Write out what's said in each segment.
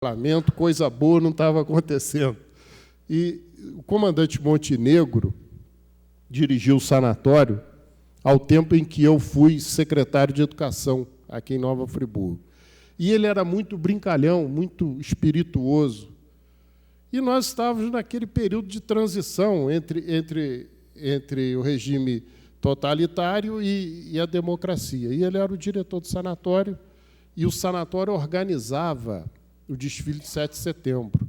parlamento, coisa boa não estava acontecendo. E o comandante Montenegro dirigiu o sanatório ao tempo em que eu fui secretário de Educação aqui em Nova Friburgo. E ele era muito brincalhão, muito espirituoso. E nós estávamos naquele período de transição entre o regime totalitário e a democracia. E ele era o diretor do sanatório, e o sanatório organizava o desfile de 7 de setembro.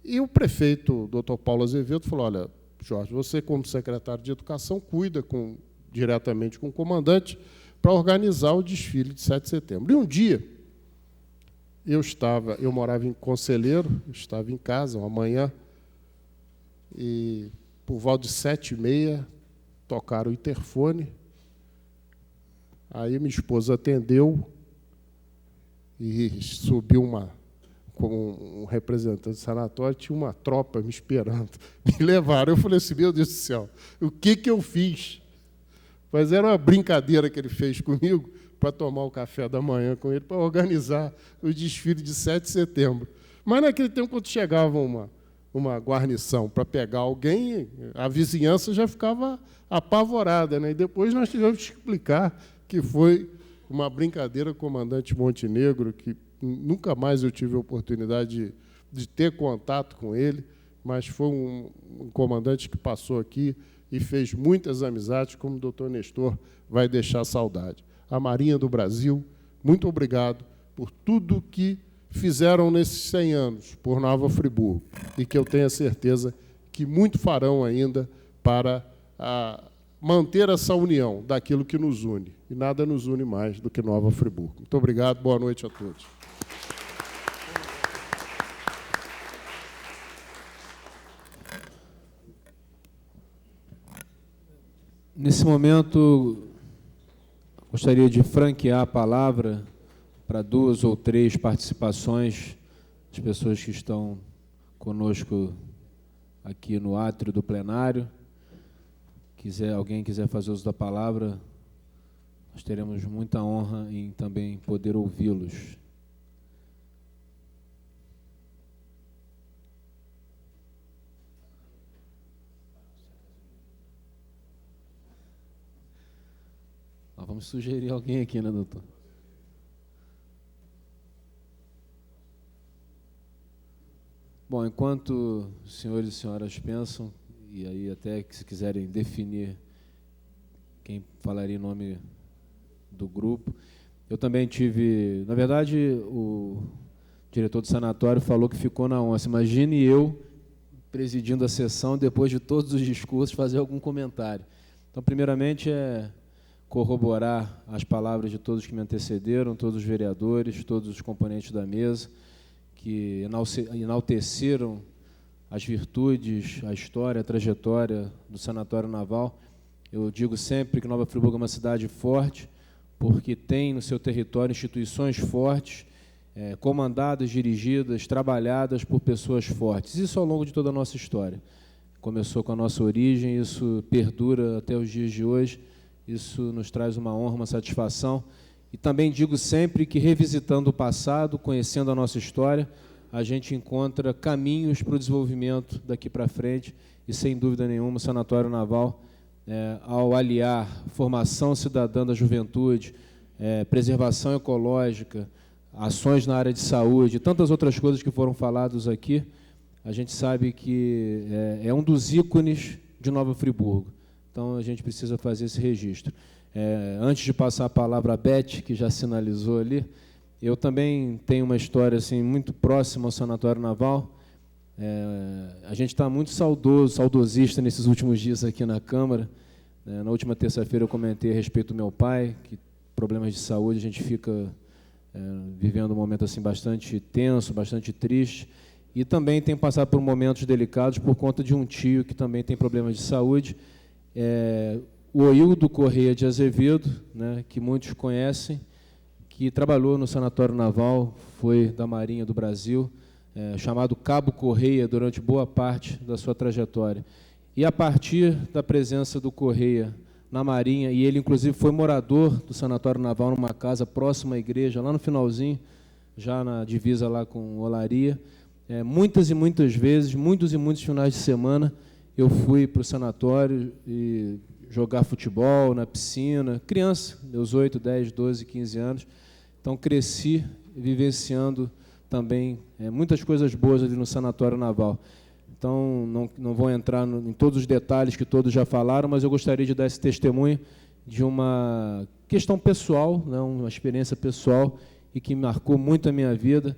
E o prefeito, doutor Paulo Azevedo, falou, olha, Jorge, você, como secretário de Educação, cuida diretamente com o comandante para organizar o desfile de 7 de setembro. E um dia, eu morava em Conselheiro, eu estava em casa, uma manhã, e por volta de 7h30, tocaram o interfone. Aí minha esposa atendeu e subiu com um representante do sanatório, tinha uma tropa me esperando. Me levaram. Eu falei assim, meu Deus do céu, o que eu fiz? Mas era uma brincadeira que ele fez comigo para tomar o café da manhã com ele, para organizar o desfile de 7 de setembro. Mas, naquele tempo, quando chegava uma guarnição para pegar alguém, a vizinhança já ficava apavorada, né? E depois nós tivemos que explicar que foi uma brincadeira com o comandante Montenegro, que nunca mais eu tive a oportunidade de ter contato com ele, mas foi um comandante que passou aqui e fez muitas amizades, como o doutor Nestor vai deixar saudade. A Marinha do Brasil, muito obrigado por tudo que fizeram nesses 100 anos por Nova Friburgo, e que eu tenho a certeza que muito farão ainda para manter essa união daquilo que nos une. E nada nos une mais do que Nova Friburgo. Muito obrigado, boa noite a todos. Nesse momento, gostaria de franquear a palavra para 2 ou 3 participações das pessoas que estão conosco aqui no átrio do plenário. Alguém quiser fazer uso da palavra, nós teremos muita honra em também poder ouvi-los. Vamos sugerir alguém aqui, né, doutor? Bom, enquanto os senhores e senhoras pensam, e aí até que se quiserem definir quem falaria em nome do grupo, eu também tive... Na verdade, o diretor do sanatório falou que ficou na onça. Imagine eu, presidindo a sessão, depois de todos os discursos, fazer algum comentário. Então, primeiramente, corroborar as palavras de todos que me antecederam, todos os vereadores, todos os componentes da mesa, que enalteceram as virtudes, a história, a trajetória do Sanatório Naval. Eu digo sempre que Nova Friburgo é uma cidade forte, porque tem no seu território instituições fortes, comandadas, dirigidas, trabalhadas por pessoas fortes. Isso ao longo de toda a nossa história. Começou com a nossa origem, isso perdura até os dias de hoje. Isso nos traz uma honra, uma satisfação. E também digo sempre que, revisitando o passado, conhecendo a nossa história, a gente encontra caminhos para o desenvolvimento daqui para frente. E, sem dúvida nenhuma, o Sanatório Naval, ao aliar formação cidadã da juventude, preservação ecológica, ações na área de saúde e tantas outras coisas que foram faladas aqui, a gente sabe que é um dos ícones de Nova Friburgo. Então, a gente precisa fazer esse registro. Antes de passar a palavra à Beth, que já sinalizou ali, eu também tenho uma história assim, muito próxima ao Sanatório Naval. A gente está muito saudosista nesses últimos dias aqui na Câmara. Na última terça-feira eu comentei a respeito do meu pai, que problemas de saúde, a gente fica vivendo um momento assim, bastante tenso, bastante triste. E também tem passado por momentos delicados por conta de um tio que também tem problemas de saúde. O Oildo Correia de Azevedo, né, que muitos conhecem, que trabalhou no Sanatório Naval, foi da Marinha do Brasil, chamado Cabo Correia durante boa parte da sua trajetória. E a partir da presença do Correia na Marinha, e ele inclusive foi morador do Sanatório Naval numa casa próxima à igreja, lá no finalzinho já na divisa lá com Olaria. Muitas e muitas vezes, muitos e muitos finais de semana, eu fui para o sanatório e jogar futebol na piscina, criança, meus 8, 10, 12, 15 anos. Então, cresci vivenciando também muitas coisas boas ali no Sanatório Naval. Então, não vou entrar em todos os detalhes que todos já falaram, mas eu gostaria de dar esse testemunho de uma questão pessoal, né, uma experiência pessoal e que marcou muito a minha vida.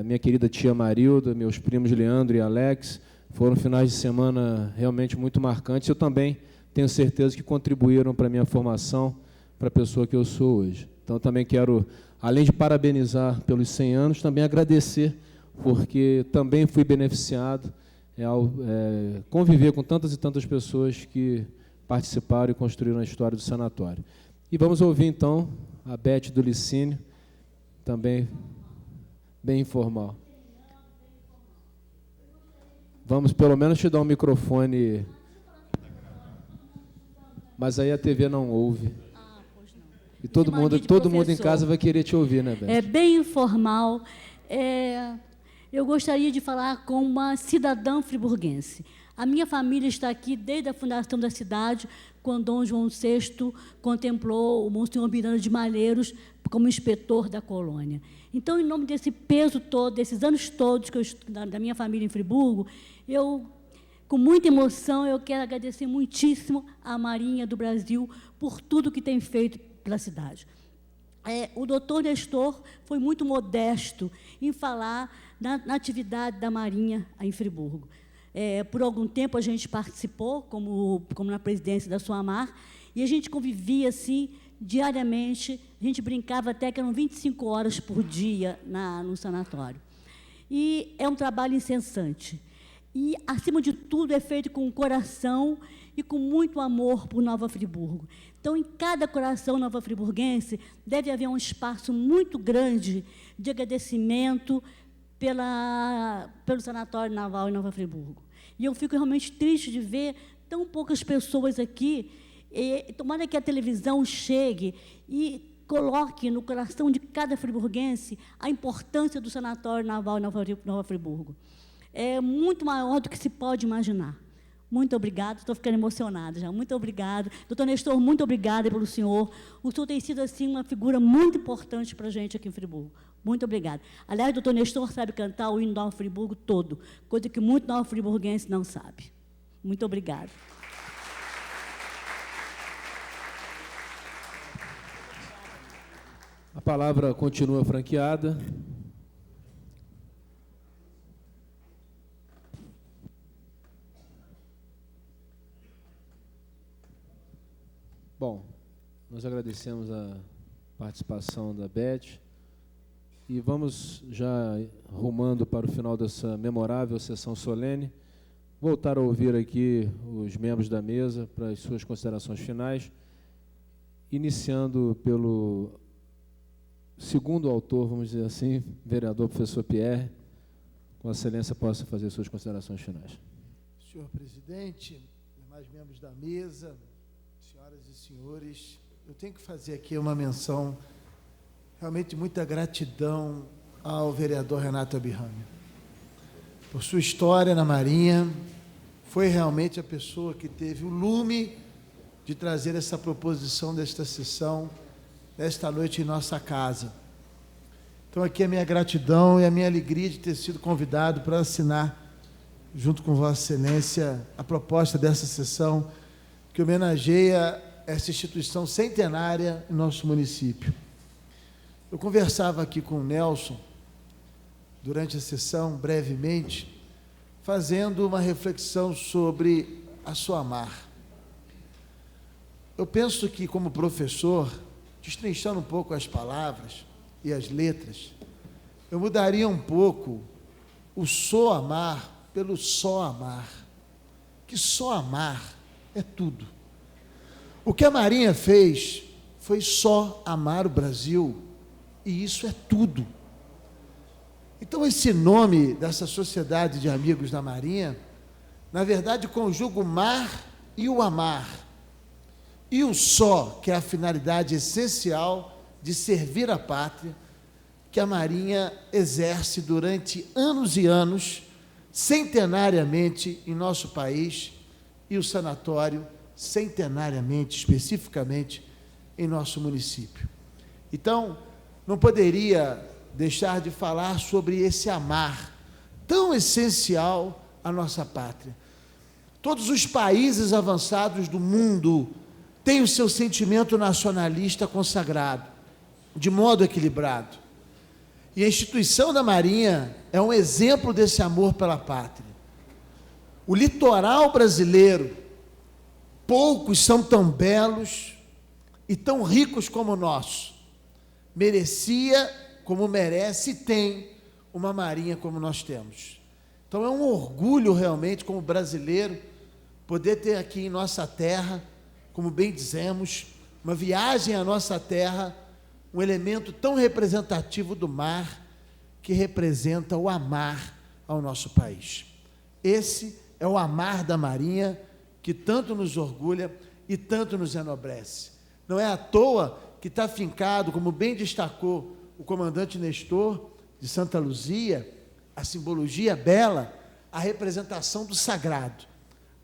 Minha querida tia Marilda, meus primos Leandro e Alex, foram finais de semana realmente muito marcantes. Eu também tenho certeza que contribuíram para a minha formação, para a pessoa que eu sou hoje. Então, também quero, além de parabenizar pelos 100 anos, também agradecer, porque também fui beneficiado ao conviver com tantas e tantas pessoas que participaram e construíram a história do sanatório. E vamos ouvir, então, a Beth do Licínio, também bem informal. Vamos, pelo menos, te dar um microfone, mas aí a TV não ouve. Pois não. E todo mundo em casa vai querer te ouvir, né, Beth? É bem informal. Eu gostaria de falar com uma cidadã friburguense. A minha família está aqui desde a fundação da cidade, quando Dom João VI contemplou o Monsenhor Miranda de Malheiros como inspetor da colônia. Então, em nome desse peso todo, desses anos todos que da minha família em Friburgo, com muita emoção, eu quero agradecer muitíssimo à Marinha do Brasil por tudo que tem feito pela cidade. O doutor Nestor foi muito modesto em falar na atividade da Marinha em Friburgo. Por algum tempo, a gente participou, como na presidência da SOAMAR, e a gente convivia, assim, diariamente. A gente brincava até que eram 25 horas por dia no sanatório. E é um trabalho incessante. E, acima de tudo, é feito com coração e com muito amor por Nova Friburgo. Então, em cada coração nova-friburguense, deve haver um espaço muito grande de agradecimento pelo Sanatório Naval em Nova Friburgo. E eu fico realmente triste de ver tão poucas pessoas aqui. Tomara que a televisão chegue e coloque no coração de cada friburguense a importância do Sanatório Naval em Nova Friburgo. É muito maior do que se pode imaginar. Muito obrigada, estou ficando emocionada já. Muito obrigada. Doutor Nestor, muito obrigada pelo senhor. O senhor tem sido, assim, uma figura muito importante para a gente aqui em Friburgo. Muito obrigada. Aliás, o doutor Nestor sabe cantar o hino de Nova Friburgo todo, coisa que muito nova friburguense não sabe. Muito obrigada. A palavra continua franqueada. Bom, nós agradecemos a participação da Beth e vamos já rumando para o final dessa memorável sessão solene, voltar a ouvir aqui os membros da mesa para as suas considerações finais, iniciando pelo segundo autor, vamos dizer assim, vereador professor Pierre, com excelência possa fazer suas considerações finais. Senhor presidente, demais membros da mesa, senhoras e senhores, eu tenho que fazer aqui uma menção, realmente muita gratidão ao vereador Renato Abirrami. Por sua história na Marinha, foi realmente a pessoa que teve o lume de trazer essa proposição desta sessão, nesta noite em nossa casa. Então, aqui a minha gratidão e a minha alegria de ter sido convidado para assinar, junto com Vossa Excelência, a proposta dessa sessão, que homenageia essa instituição centenária em nosso município. Eu conversava aqui com o Nelson, durante a sessão, brevemente, fazendo uma reflexão sobre a SOAMAR. Eu penso que, como professor, destrinchando um pouco as palavras e as letras, eu mudaria um pouco o SOAMAR pelo só amar, que só amar é tudo. O que a Marinha fez foi só amar o Brasil, e isso é tudo. Então, esse nome dessa Sociedade de Amigos da Marinha, na verdade, conjuga o mar e o amar, e o só, que é a finalidade essencial de servir a pátria, que a Marinha exerce durante anos e anos, centenariamente em nosso país, e o sanatório centenariamente, especificamente, em nosso município. Então, não poderia deixar de falar sobre esse amar tão essencial à nossa pátria. Todos os países avançados do mundo têm o seu sentimento nacionalista consagrado, de modo equilibrado. E a instituição da Marinha é um exemplo desse amor pela pátria. O litoral brasileiro, poucos são tão belos e tão ricos como o nosso. Merecia, como merece e tem, uma marinha como nós temos. Então é um orgulho realmente, como brasileiro, poder ter aqui em nossa terra, como bem dizemos, uma viagem à nossa terra, um elemento tão representativo do mar, que representa o amar ao nosso país. Esse é o amar da Marinha, que tanto nos orgulha e tanto nos enobrece. Não é à toa que está fincado, como bem destacou o comandante Nestor, de Santa Luzia, a simbologia bela, a representação do sagrado.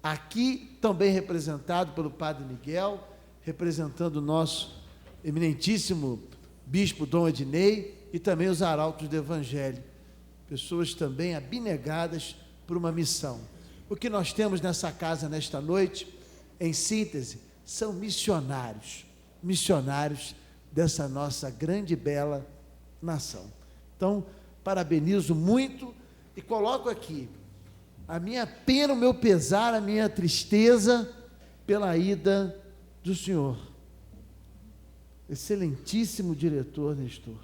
Aqui também representado pelo Padre Miguel, representando o nosso eminentíssimo Bispo Dom Ednei e também os arautos do Evangelho. Pessoas também abnegadas por uma missão. O que nós temos nessa casa nesta noite, em síntese, são missionários dessa nossa grande e bela nação. Então, parabenizo muito e coloco aqui a minha pena, o meu pesar, a minha tristeza pela ida do senhor. Excelentíssimo diretor, Nestor.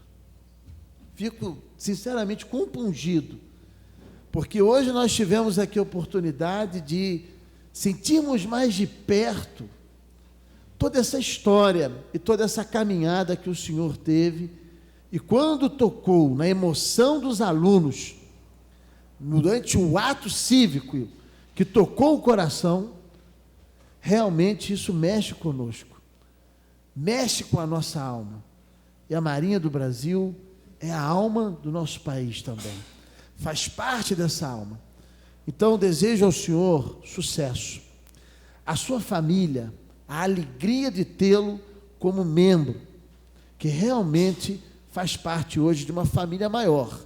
Fico, sinceramente, compungido, porque hoje nós tivemos aqui a oportunidade de sentirmos mais de perto toda essa história e toda essa caminhada que o senhor teve, e quando tocou na emoção dos alunos, durante o ato cívico que tocou o coração, realmente isso mexe conosco, mexe com a nossa alma. E a Marinha do Brasil é a alma do nosso país também, faz parte dessa alma. Então, desejo ao senhor sucesso, à sua família, a alegria de tê-lo como membro, que realmente faz parte hoje de uma família maior,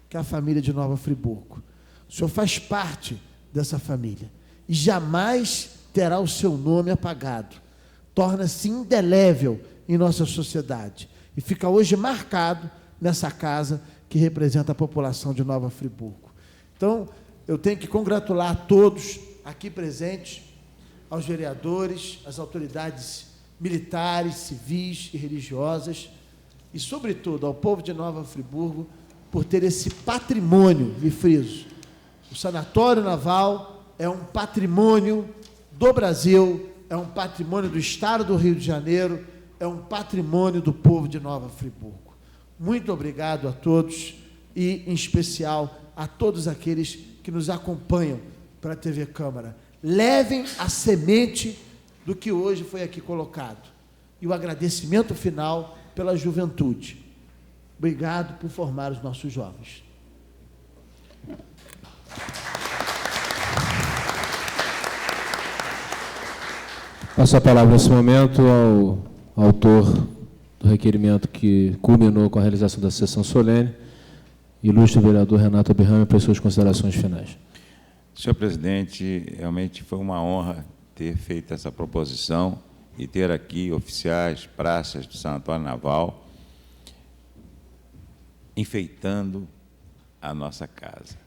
que é a família de Nova Friburgo. O senhor faz parte dessa família e jamais terá o seu nome apagado. Torna-se indelével em nossa sociedade e fica hoje marcado nessa casa que representa a população de Nova Friburgo. Então, eu tenho que congratular a todos aqui presentes, aos vereadores, às autoridades militares, civis e religiosas, e, sobretudo, ao povo de Nova Friburgo, por ter esse patrimônio, me friso. O Sanatório Naval é um patrimônio do Brasil, é um patrimônio do Estado do Rio de Janeiro, é um patrimônio do povo de Nova Friburgo. Muito obrigado a todos e, em especial, a todos aqueles que nos acompanham pela TV Câmara. Levem a semente do que hoje foi aqui colocado. E o agradecimento final pela juventude. Obrigado por formar os nossos jovens. Passo a palavra nesse momento ao autor do requerimento que culminou com a realização da sessão solene, ilustre vereador Renato Abraham, para as suas considerações finais. Senhor presidente, realmente foi uma honra ter feito essa proposição e ter aqui oficiais, praças do Sanatório Naval, enfeitando a nossa casa.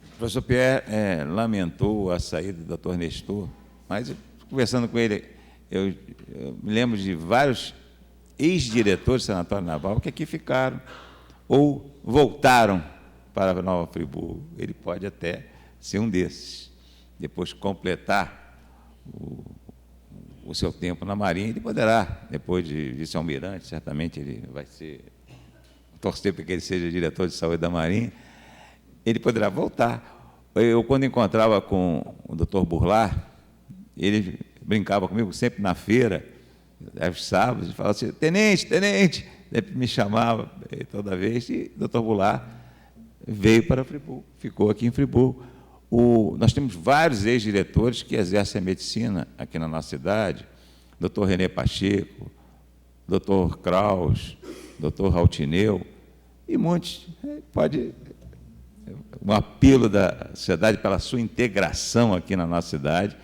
O professor Pierre lamentou a saída do Dr. Nestor, mas, conversando com ele, eu me lembro de vários ex-diretores do Sanatório Naval que aqui ficaram ou voltaram para Nova Friburgo. Ele pode até ser um desses. Depois que completar o seu tempo na Marinha, ele poderá, depois de vice-almirante, certamente ele vai torcer para que ele seja diretor de saúde da Marinha, ele poderá voltar. Eu, quando encontrava com o Dr. Burlar, ele brincava comigo sempre na feira, aos sábados, e falava assim: tenente, me chamava toda vez, e o doutor Goulart veio para Friburgo, ficou aqui em Friburgo. Nós temos vários ex-diretores que exercem a medicina aqui na nossa cidade, doutor René Pacheco, doutor Kraus, doutor Rautineu, e muitos. Pode um apelo da sociedade pela sua integração aqui na nossa cidade,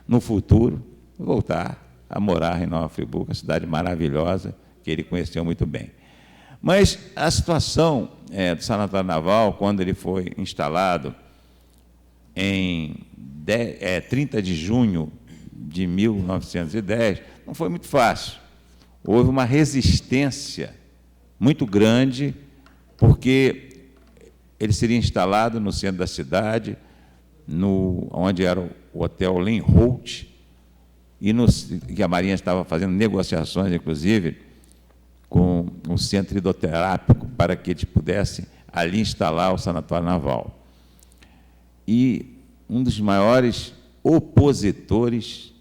no futuro, voltar a morar em Nova Friburgo, uma cidade maravilhosa, que ele conheceu muito bem. Mas a situação do Sanatório Naval, quando ele foi instalado em 30 de junho de 1910, não foi muito fácil. Houve uma resistência muito grande, porque ele seria instalado no centro da cidade, onde era o Hotel Lenholt, que a Marinha estava fazendo negociações, inclusive, com um centro hidroterápico para que eles pudessem ali instalar o Sanatório Naval. E um dos maiores opositores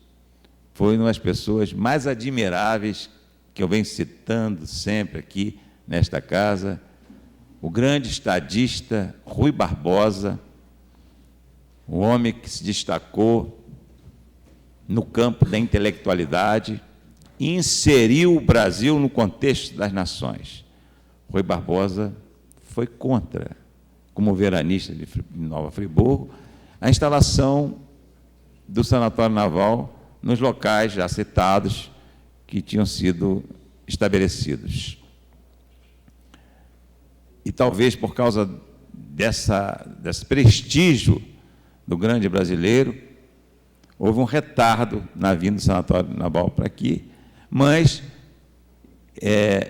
foi uma das pessoas mais admiráveis que eu venho citando sempre aqui nesta casa, o grande estadista Rui Barbosa, um homem que se destacou no campo da intelectualidade e inseriu o Brasil no contexto das nações. Rui Barbosa foi contra, como veranista de Nova Friburgo, a instalação do Sanatório Naval nos locais já citados que tinham sido estabelecidos. E talvez por causa desse prestígio do grande brasileiro, houve um retardo na vinda do Sanatório Naval para aqui, mas,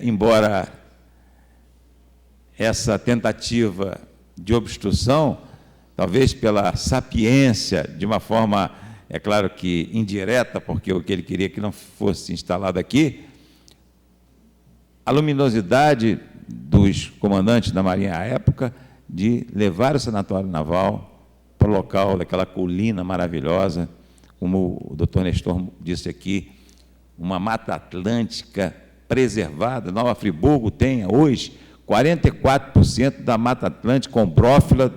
embora essa tentativa de obstrução, talvez pela sapiência, de uma forma, é claro que indireta, porque o que ele queria que não fosse instalado aqui, a luminosidade dos comandantes da Marinha à época de levar o Sanatório Naval para o local daquela colina maravilhosa, como o doutor Nestor disse aqui, uma mata atlântica preservada. Nova Friburgo tem hoje 44% da mata atlântica combrófila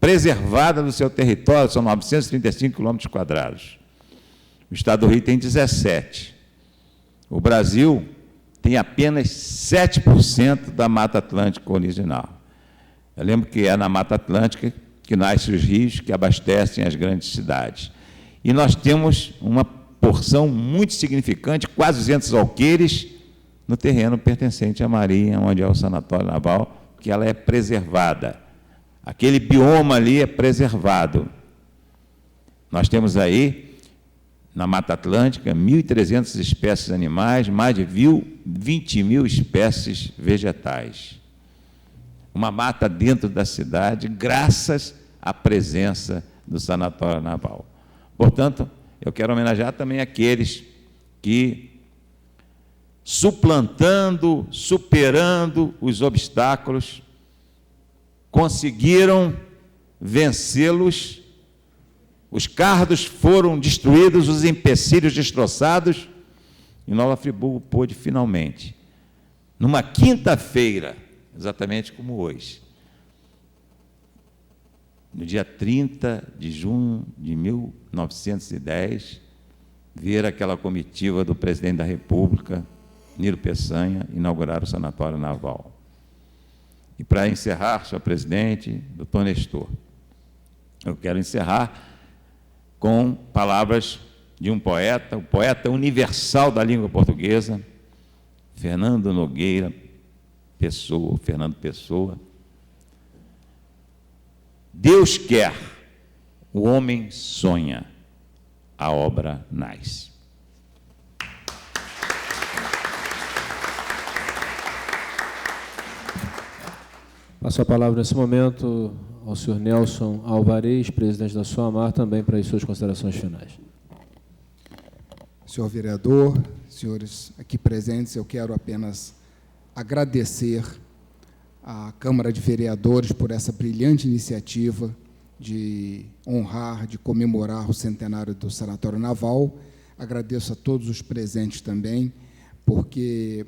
preservada no seu território, são 935 quilômetros quadrados. O estado do Rio tem 17. O Brasil tem apenas 7% da Mata Atlântica original. Eu lembro que é na Mata Atlântica que nascem os rios que abastecem as grandes cidades. E nós temos uma porção muito significante, quase 200 alqueires, no terreno pertencente à Marinha, onde é o Sanatório Naval, que ela é preservada. Aquele bioma ali é preservado. Nós temos aí, na Mata Atlântica, 1.300 espécies animais, mais de 20 mil espécies vegetais. Uma mata dentro da cidade, graças à presença do Sanatório Naval. Portanto, eu quero homenagear também aqueles que, suplantando, superando os obstáculos, conseguiram vencê-los. Os cardos foram destruídos, os empecilhos destroçados, e Nova Friburgo pôde finalmente, numa quinta-feira, exatamente como hoje, no dia 30 de junho de 1910, ver aquela comitiva do presidente da República, Nilo Peçanha, inaugurar o Sanatório Naval. E para encerrar, senhor presidente, doutor Nestor, eu quero encerrar com palavras de um poeta, o poeta universal da língua portuguesa, Fernando Pessoa. Deus quer, o homem sonha, a obra nasce. Passo a palavra nesse momento ao senhor Nelson Alvarez, presidente da SOAMAR, também para as suas considerações finais. Senhor vereador, senhores aqui presentes, eu quero apenas agradecer à Câmara de Vereadores por essa brilhante iniciativa de honrar, de comemorar o centenário do Sanatório Naval. Agradeço a todos os presentes também, porque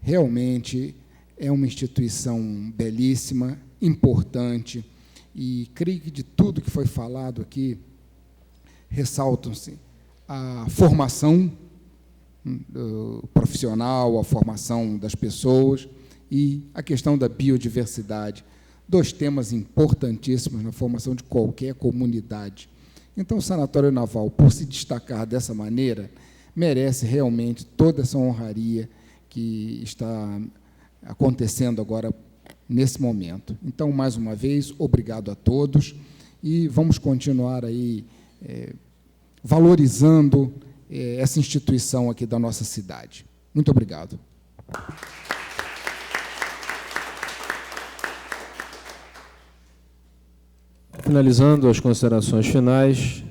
realmente é uma instituição belíssima, importante, e creio que de tudo que foi falado aqui, ressaltam-se a formação profissional, a formação das pessoas e a questão da biodiversidade, 2 temas importantíssimos na formação de qualquer comunidade. Então, o Sanatório Naval, por se destacar dessa maneira, merece realmente toda essa honraria que está acontecendo agora, nesse momento. Então, mais uma vez, obrigado a todos, e vamos continuar aí valorizando essa instituição aqui da nossa cidade. Muito obrigado. Finalizando as considerações finais,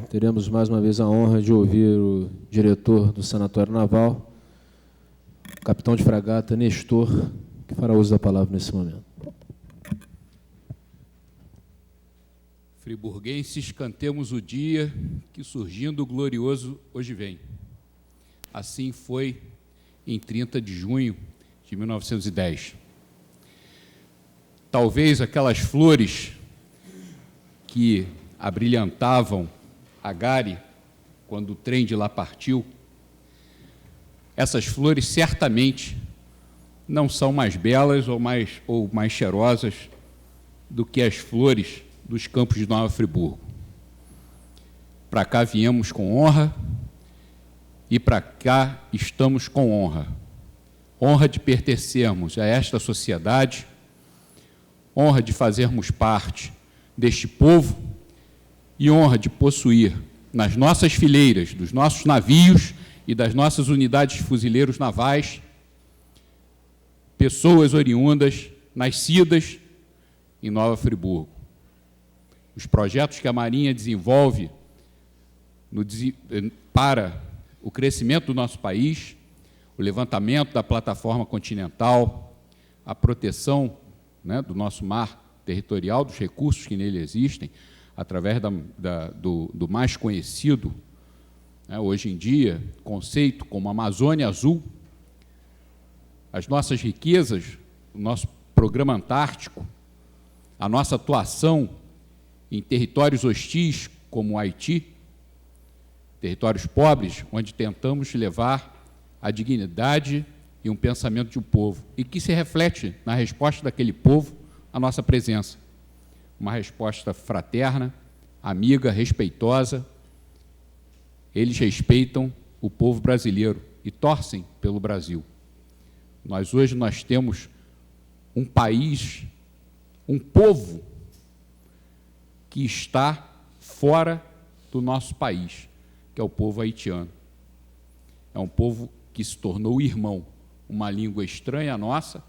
teremos mais uma vez a honra de ouvir o diretor do Sanatório Naval, o capitão de fragata Nestor, que fará uso da palavra nesse momento. Friburguenses, cantemos o dia que, surgindo o glorioso, hoje vem. Assim foi em 30 de junho de 1910. Talvez aquelas flores que abrilhantavam a Gare quando o trem de lá partiu, essas flores certamente não são mais belas ou mais cheirosas do que as flores dos campos de Nova Friburgo. Para cá viemos com honra e para cá estamos com honra. Honra de pertencermos a esta sociedade, honra de fazermos parte deste povo e honra de possuir nas nossas fileiras, dos nossos navios e das nossas unidades de fuzileiros navais, pessoas oriundas, nascidas em Nova Friburgo. Os projetos que a Marinha desenvolve para o crescimento do nosso país, o levantamento da plataforma continental, a proteção, né, do nosso mar territorial, dos recursos que nele existem, através do mais conhecido, né, hoje em dia, conceito como Amazônia Azul, as nossas riquezas, o nosso programa antártico, a nossa atuação em territórios hostis, como o Haiti, territórios pobres, onde tentamos levar a dignidade e um pensamento de um povo, e que se reflete na resposta daquele povo à nossa presença. Uma resposta fraterna, amiga, respeitosa. Eles respeitam o povo brasileiro e torcem pelo Brasil. Hoje nós temos um país, um povo que está fora do nosso país, que é o povo haitiano. É um povo que se tornou irmão, uma língua estranha à nossa,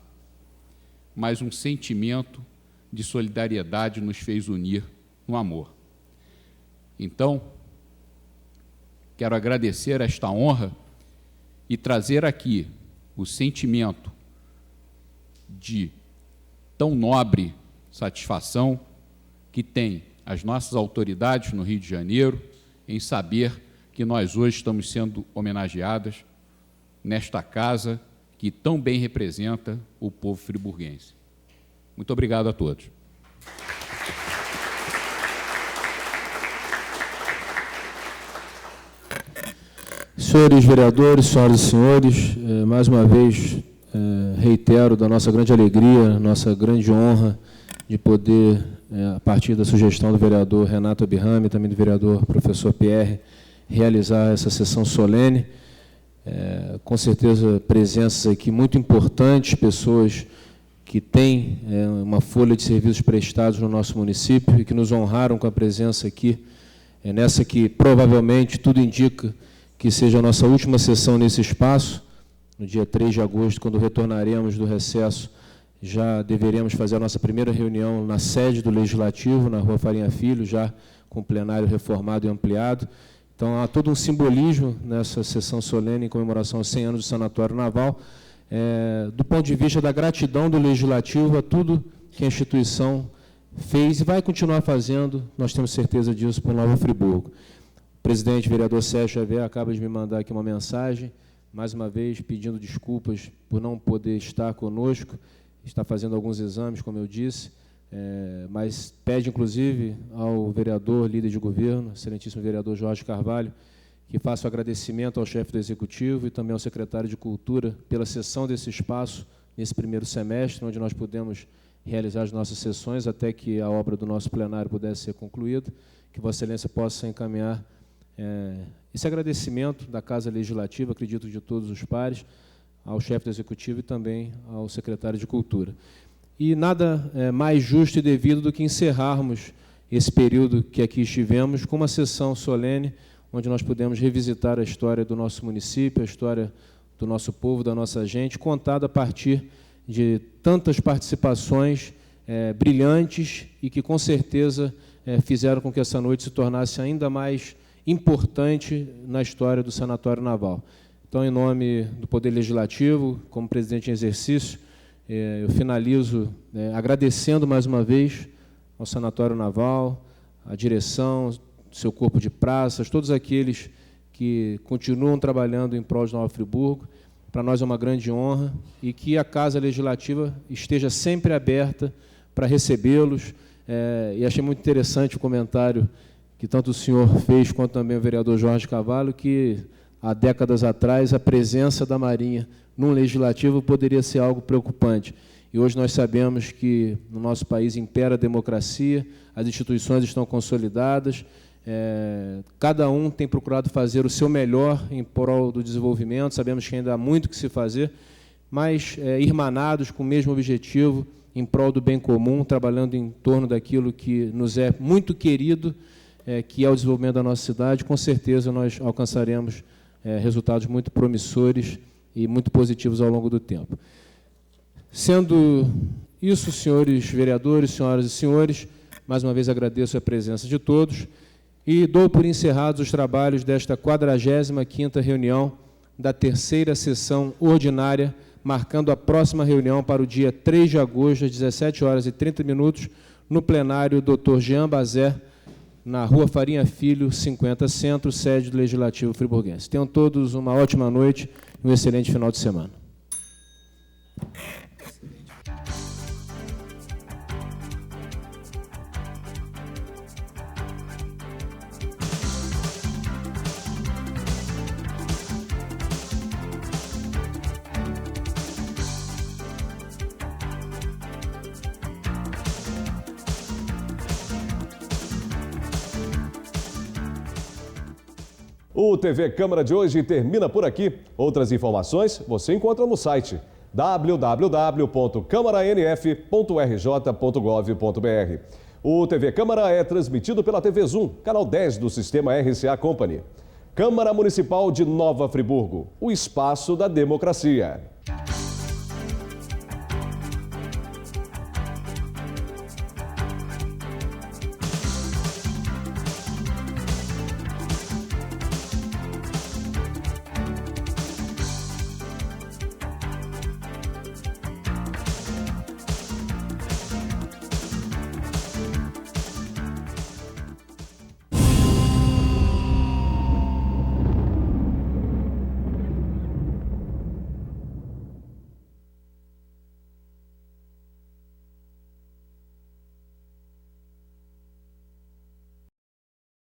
mas um sentimento de solidariedade nos fez unir no amor. Então, quero agradecer esta honra e trazer aqui o sentimento de tão nobre satisfação que tem as nossas autoridades no Rio de Janeiro em saber que nós hoje estamos sendo homenageadas nesta casa que tão bem representa o povo friburguense. Muito obrigado a todos. Senhores vereadores, senhoras e senhores, mais uma vez reitero da nossa grande alegria, nossa grande honra de poder, a partir da sugestão do vereador Renato Abirrame, também do vereador professor Pierre, realizar essa sessão solene. Com certeza, presenças aqui muito importantes, pessoas que têm uma folha de serviços prestados no nosso município e que nos honraram com a presença aqui, nessa que provavelmente tudo indica que seja a nossa última sessão nesse espaço. No dia 3 de agosto, quando retornaremos do recesso, já deveremos fazer a nossa primeira reunião na sede do Legislativo, na Rua Farinha Filho, já com o plenário reformado e ampliado. Então, há todo um simbolismo nessa sessão solene em comemoração aos 100 anos do Sanatório Naval, do ponto de vista da gratidão do Legislativo a tudo que a instituição fez e vai continuar fazendo, nós temos certeza disso, por Nova Friburgo. O presidente, vereador Sérgio Xavier, acaba de me mandar aqui uma mensagem, mais uma vez pedindo desculpas por não poder estar conosco, está fazendo alguns exames, como eu disse, mas pede, inclusive, ao vereador, líder de governo, excelentíssimo vereador Jorge Carvalho, que faça o agradecimento ao chefe do Executivo e também ao secretário de Cultura pela cessão desse espaço nesse primeiro semestre, onde nós pudemos realizar as nossas sessões até que a obra do nosso plenário pudesse ser concluída, que Vossa Excelência possa encaminhar esse agradecimento da Casa Legislativa, acredito de todos os pares, ao chefe do Executivo e também ao secretário de Cultura. E nada mais justo e devido do que encerrarmos esse período que aqui estivemos com uma sessão solene, onde nós pudemos revisitar a história do nosso município, a história do nosso povo, da nossa gente, contada a partir de tantas participações brilhantes e que, com certeza, fizeram com que essa noite se tornasse ainda mais importante na história do Sanatório Naval. Então, em nome do Poder Legislativo, como presidente em exercício, eu finalizo agradecendo mais uma vez ao Sanatório Naval, à direção, seu corpo de praças, todos aqueles que continuam trabalhando em prol de Nova Friburgo. Para nós é uma grande honra e que a Casa Legislativa esteja sempre aberta para recebê-los. E achei muito interessante o comentário que tanto o senhor fez quanto também o vereador Jorge Carvalho, que há décadas atrás a presença da Marinha num legislativo poderia ser algo preocupante. E hoje nós sabemos que no nosso país impera a democracia, as instituições estão consolidadas, cada um tem procurado fazer o seu melhor em prol do desenvolvimento, sabemos que ainda há muito que se fazer, mas irmanados com o mesmo objetivo, em prol do bem comum, trabalhando em torno daquilo que nos é muito querido, que é o desenvolvimento da nossa cidade. Com certeza nós alcançaremos resultados muito promissores e muito positivos ao longo do tempo. Sendo isso, senhores vereadores, senhoras e senhores, mais uma vez agradeço a presença de todos e dou por encerrados os trabalhos desta 45ª reunião da 3ª sessão ordinária, marcando a próxima reunião para o dia 3 de agosto, às 17h30, no plenário Dr. Jean Bazé, na Rua Farinha Filho, 50 Centro, sede do Legislativo Friburguense. Tenham todos uma ótima noite e um excelente final de semana. O TV Câmara de hoje termina por aqui. Outras informações você encontra no site www.câmaranf.rj.gov.br. O TV Câmara é transmitido pela TV Zoom, canal 10 do sistema RCA Company. Câmara Municipal de Nova Friburgo, o espaço da democracia.